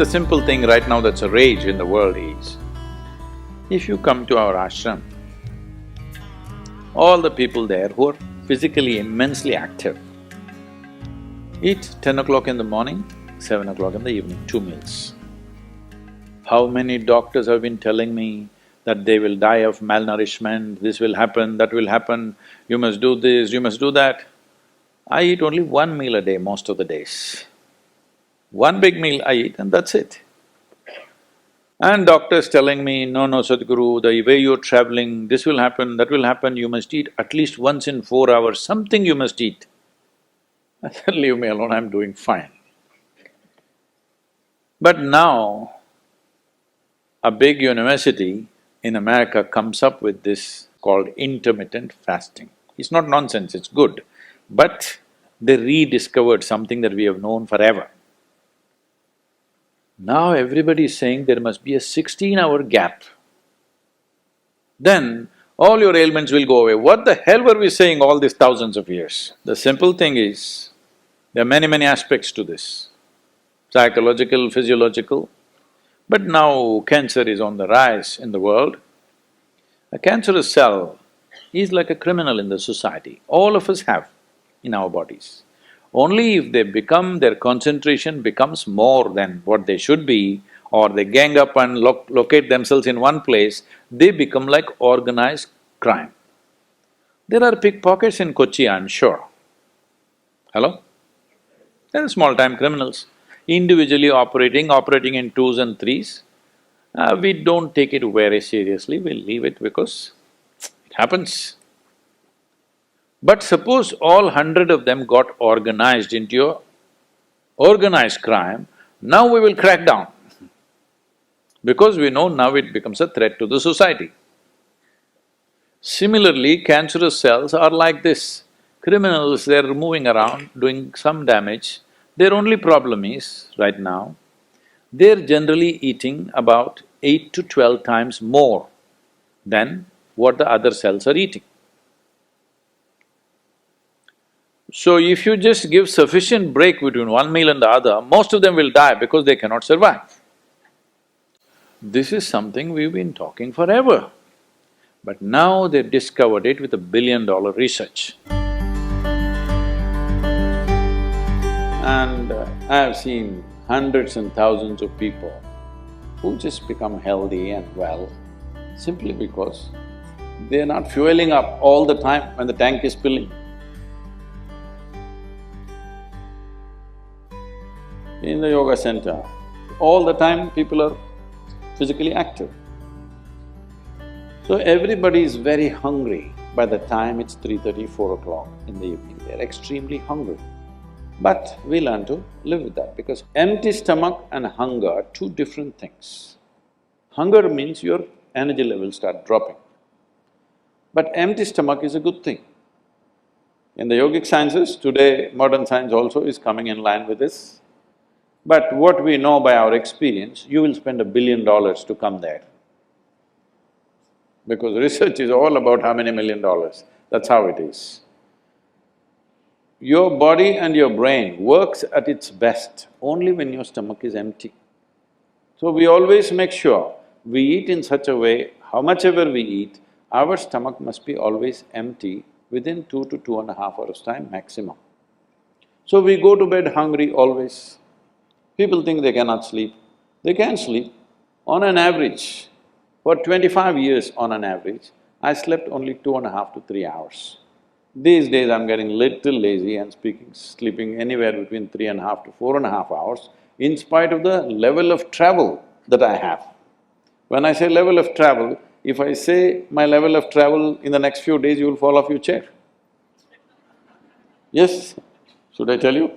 The simple thing right now that's a rage in the world is, if you come to our ashram, all the people there who are physically immensely active eat 10 o'clock in the morning, 7 o'clock in the evening, 2 meals. How many doctors have been telling me that they will die of malnourishment, this will happen, that will happen, you must do this, you must do that. I eat only 1 meal a day most of the days. One big meal I eat and that's it. And doctors telling me, no, Sadhguru, the way you're traveling, this will happen, that will happen, you must eat at least once in 4 hours, something you must eat. I said, leave me alone, I'm doing fine. But now, a big university in America comes up with this called intermittent fasting. It's not nonsense, it's good, but they rediscovered something that we have known forever. Now everybody is saying there must be a 16-hour gap. Then all your ailments will go away. What the hell were we saying all these thousands of years? The simple thing is, there are many aspects to this, psychological, physiological. But now cancer is on the rise in the world. A cancerous cell is like a criminal in the society, all of us have in our bodies. Only if their concentration becomes more than what they should be, or they gang up and locate themselves in one place, they become like organized crime. There are pickpockets in Kochi, I'm sure. Hello? There are small-time criminals, individually operating in twos and threes. We don't take it very seriously, we leave it because it happens. But suppose all 100 of them got organized into a organized crime, now we will crack down. Because we know now it becomes a threat to the society. Similarly, cancerous cells are like this. Criminals, they're moving around, doing some damage. Their only problem is, right now, they're generally eating about 8 to 12 times more than what the other cells are eating. So if you just give sufficient break between one meal and the other, most of them will die because they cannot survive. This is something we've been talking forever, but now they've discovered it with $1 billion research. And I've seen hundreds and thousands of people who just become healthy and well simply because they're not fueling up all the time when the tank is filling. In the yoga center, all the time people are physically active. So everybody is very hungry by the time it's 3:30, 4 o'clock in the evening, they're extremely hungry. But we learn to live with that because empty stomach and hunger are two different things. Hunger means your energy levels start dropping. But empty stomach is a good thing. In the yogic sciences, today modern science also is coming in line with this. But what we know by our experience, you will spend $1 billion to come there. Because research is all about how many $1 million, that's how it is. Your body and your brain works at its best only when your stomach is empty. So we always make sure we eat in such a way, how much ever we eat, our stomach must be always empty within 2 to 2.5 hours' time maximum. So we go to bed hungry always. People think they cannot sleep. They can sleep. On an average, for 25 years on an average, I slept only 2.5 to 3 hours. These days I'm getting little lazy and sleeping anywhere between 3.5 to 4.5 hours in spite of the level of travel that I have. When I say level of travel, if I say my level of travel in the next few days, you will fall off your chair. Yes? Should I tell you?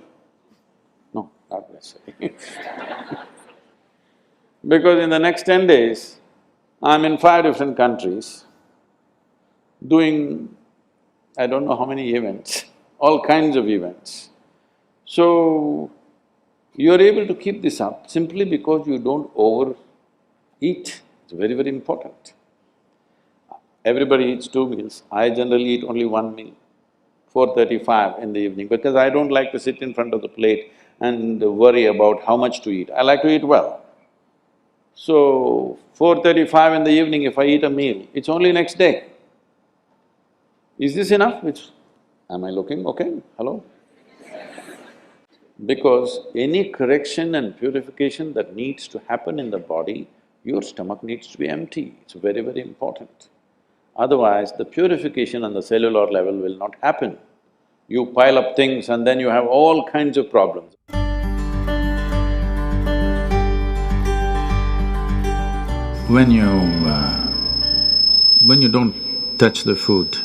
No, not necessarily. Because in the next 10 days, I'm in 5 different countries doing I don't know how many events, all kinds of events. So, you're able to keep this up simply because you don't overeat. It's very important. Everybody eats 2 meals. I generally eat only 1 meal, 4:35 in the evening, because I don't like to sit in front of the plate and worry about how much to eat. I like to eat well. So, 4:35 in the evening if I eat a meal, it's only next day. Is this enough? Am I looking okay? Hello? Because any correction and purification that needs to happen in the body, your stomach needs to be empty. It's very, very important. Otherwise, the purification on the cellular level will not happen. You pile up things and then you have all kinds of problems. When you don't touch the food,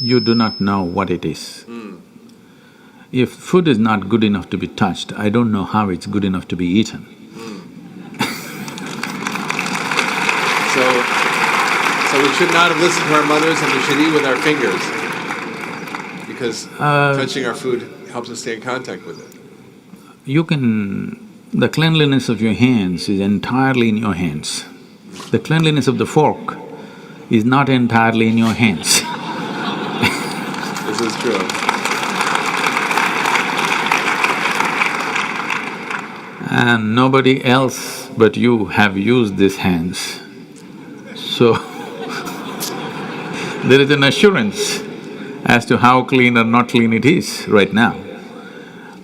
you do not know what it is. If food is not good enough to be touched, I don't know how it's good enough to be eaten. So we should not have listened to our mothers and we should eat with our fingers because touching our food helps us stay in contact with it. The cleanliness of your hands is entirely in your hands. The cleanliness of the fork is not entirely in your hands. This is true. And nobody else but you have used these hands. So, there is an assurance as to how clean or not clean it is right now.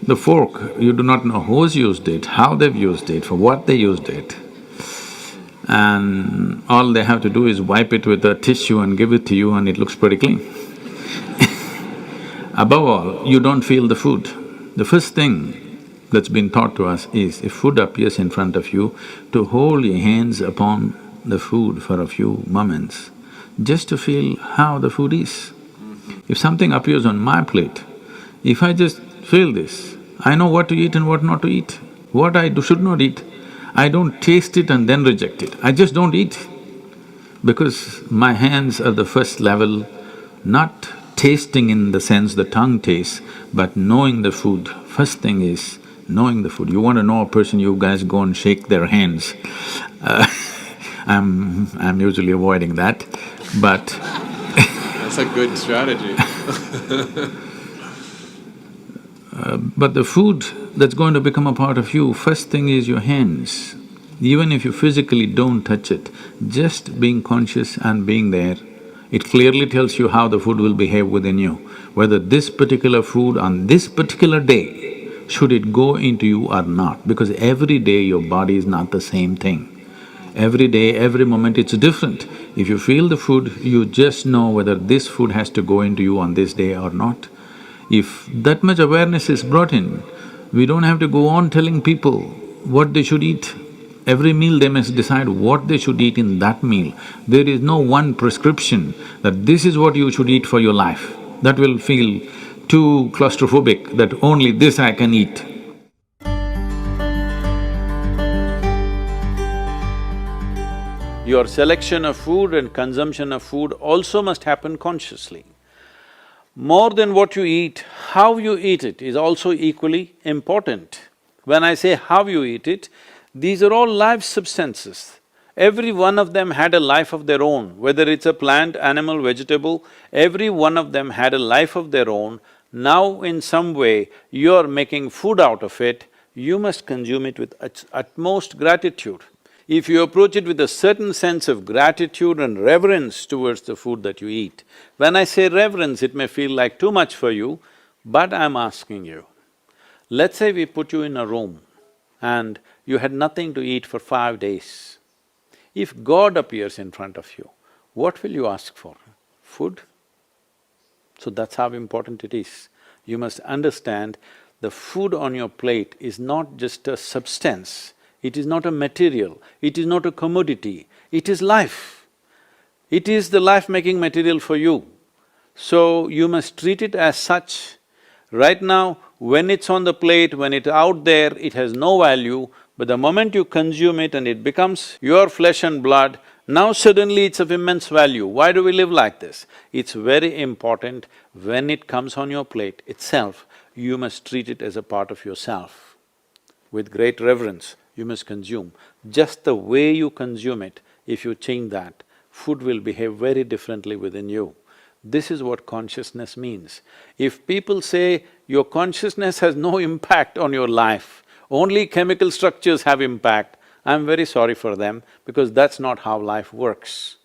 The fork, you do not know who's used it, how they've used it, for what they used it. And all they have to do is wipe it with a tissue and give it to you and it looks pretty clean. Above all, you don't feel the food. The first thing that's been taught to us is, if food appears in front of you, to hold your hands upon the food for a few moments, just to feel how the food is. If something appears on my plate, if I just feel this, I know what to eat and what not to eat, what I should not eat. I don't taste it and then reject it, I just don't eat. Because my hands are the first level, not tasting in the sense the tongue tastes, but knowing the food. First thing is knowing the food. You want to know a person, you guys go and shake their hands. I'm usually avoiding that, but That's a good strategy. But the food that's going to become a part of you, first thing is your hands. Even if you physically don't touch it, just being conscious and being there, it clearly tells you how the food will behave within you. Whether this particular food on this particular day, should it go into you or not, because every day your body is not the same thing. Every day, every moment it's different. If you feel the food, you just know whether this food has to go into you on this day or not. If that much awareness is brought in, we don't have to go on telling people what they should eat. Every meal they must decide what they should eat in that meal. There is no one prescription that this is what you should eat for your life. That will feel too claustrophobic, that only this I can eat. Your selection of food and consumption of food also must happen consciously. More than what you eat, how you eat it is also equally important. When I say how you eat it, these are all live substances. Every one of them had a life of their own, whether it's a plant, animal, vegetable, every one of them had a life of their own. Now in some way, you're making food out of it, you must consume it with utmost gratitude. If you approach it with a certain sense of gratitude and reverence towards the food that you eat, when I say reverence, it may feel like too much for you, but I'm asking you, let's say we put you in a room and you had nothing to eat for 5 days. If God appears in front of you, what will you ask for? Food? So that's how important it is. You must understand the food on your plate is not just a substance, it is not a material, it is not a commodity, it is life. It is the life-making material for you. So you must treat it as such. Right now, when it's on the plate, when it's out there, it has no value, but the moment you consume it and it becomes your flesh and blood, now suddenly it's of immense value. Why do we live like this? It's very important, when it comes on your plate itself, you must treat it as a part of yourself. With great reverence, you must consume. Just the way you consume it, if you change that, food will behave very differently within you. This is what consciousness means. If people say, your consciousness has no impact on your life, only chemical structures have impact, I'm very sorry for them because that's not how life works.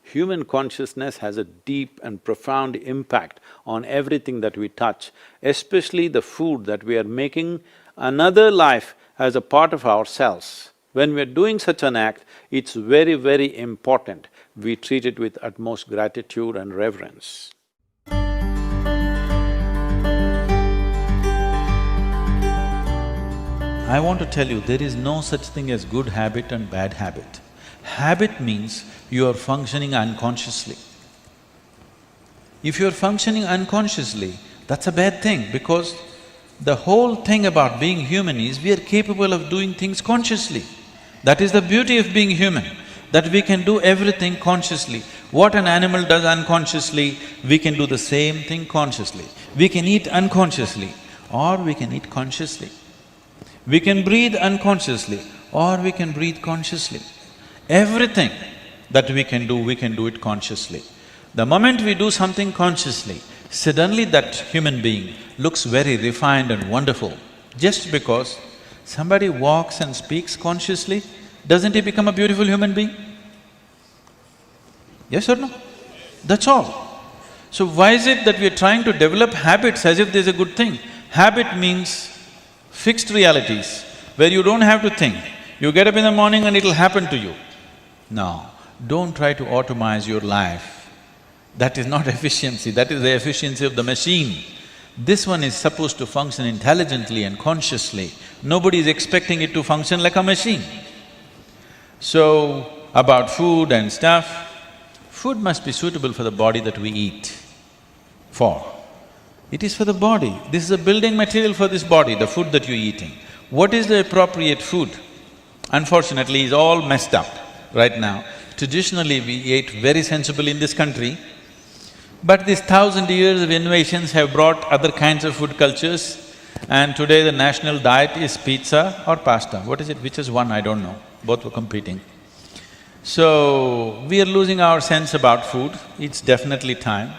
Human consciousness has a deep and profound impact on everything that we touch, especially the food that we are making another life as a part of ourselves. When we're doing such an act, it's very, very important we treat it with utmost gratitude and reverence. I want to tell you, there is no such thing as good habit and bad habit. Habit means you are functioning unconsciously. If you're functioning unconsciously, that's a bad thing because the whole thing about being human is we are capable of doing things consciously. That is the beauty of being human, that we can do everything consciously. What an animal does unconsciously, we can do the same thing consciously. We can eat unconsciously or we can eat consciously. We can breathe unconsciously or we can breathe consciously. Everything that we can do it consciously. The moment we do something consciously, suddenly that human being looks very refined and wonderful. Just because somebody walks and speaks consciously, doesn't he become a beautiful human being? Yes or no? That's all. So why is it that we are trying to develop habits as if there's a good thing? Habit means fixed realities, where you don't have to think. You get up in the morning and it'll happen to you. No, don't try to automize your life. That is not efficiency, that is the efficiency of the machine. This one is supposed to function intelligently and consciously. Nobody is expecting it to function like a machine. So, about food and stuff, food must be suitable for the body that we eat for. It is for the body. This is a building material for this body, the food that you're eating. What is the appropriate food? Unfortunately, is all messed up right now. Traditionally, we ate very sensibly in this country, but these 1,000 years of innovations have brought other kinds of food cultures, and today the national diet is pizza or pasta. What is it? Which is one? I don't know. Both were competing. So, we are losing our sense about food. It's definitely time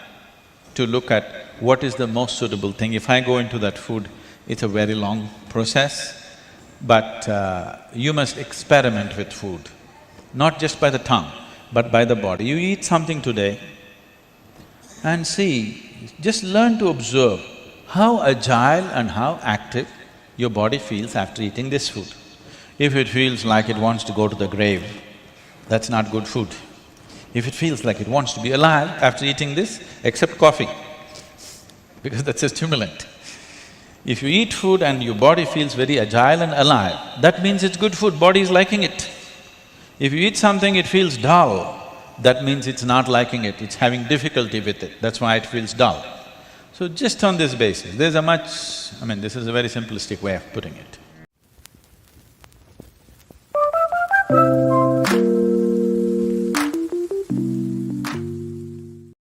to look at what is the most suitable thing. If I go into that food, it's a very long process, but you must experiment with food, not just by the tongue, but by the body. You eat something today and see, just learn to observe how agile and how active your body feels after eating this food. If it feels like it wants to go to the grave, that's not good food. If it feels like it wants to be alive after eating this, except coffee, because that's a stimulant. If you eat food and your body feels very agile and alive, that means it's good food, body is liking it. If you eat something, it feels dull, that means it's not liking it, it's having difficulty with it, that's why it feels dull. So just on this basis, there's a much… this is a very simplistic way of putting it.